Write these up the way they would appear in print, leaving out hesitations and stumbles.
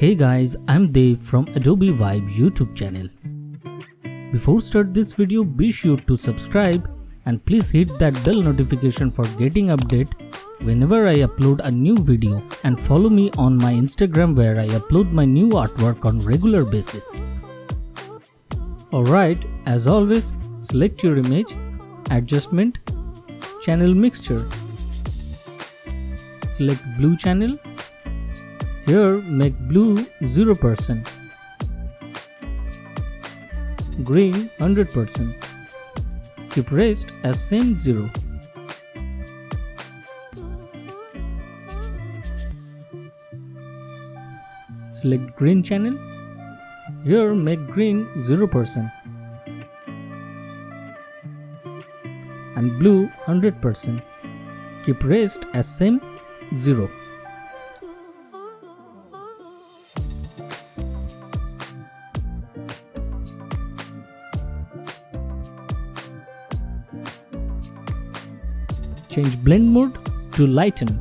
Hey guys, I'm Dav from Adobe Vibe YouTube channel. Before start this video, be sure to subscribe and please hit that bell notification for getting update whenever I upload a new video, and follow me on my Instagram where I upload my new artwork on regular basis. Alright, as always, select your image, adjustment, channel mixture. Select blue channel. Here make blue 0%, green 100%, keep rest as same 0. Select green channel, here make green 0% and blue 100%, keep rest as same 0. Change blend mode to lighten.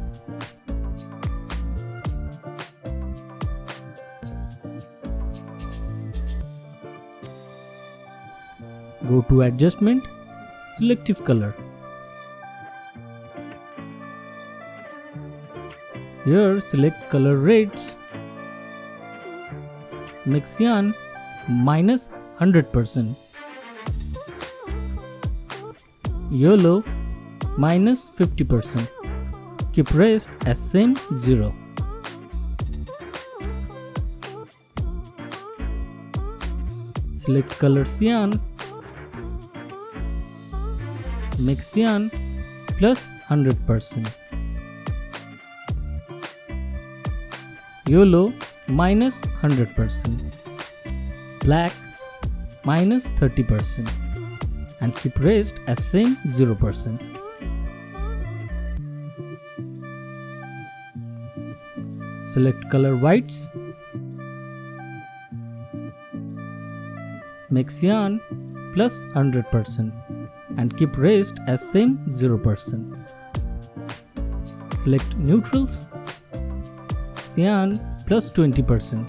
Go to adjustment, selective color. Here select color reds. Make cyan minus 100%. Yellow minus 50%. Keep rest as same 0. Select color cyan. Make cyan plus 100%. Yellow minus 100%. Black minus 30%. And keep rest as same 0%. Select color whites. Make cyan plus 100% and keep rest as same 0%. Select neutrals. Cyan plus 20%.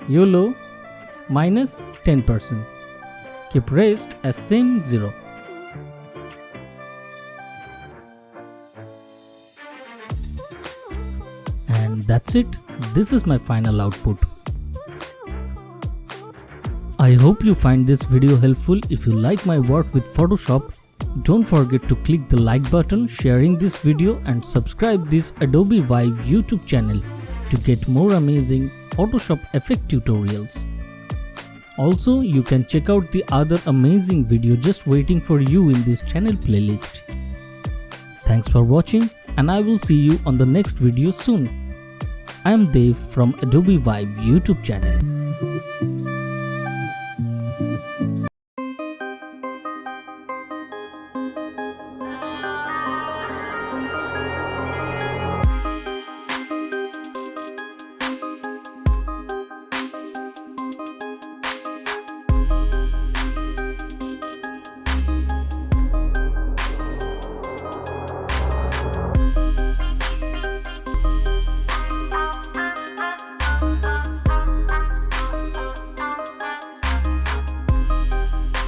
Yellow minus 10%. Keep rest as same 0. And that's it. This is my final output. I hope you find this video helpful. If you like my work with Photoshop, don't forget to click the like button, sharing this video, and subscribe this Adobe Vibe YouTube channel to get more amazing Photoshop effect tutorials. Also, you can check out the other amazing video just waiting for you in this channel playlist. Thanks for watching, and I will see you on the next video soon. I am Dav from Adobe Vibe YouTube channel.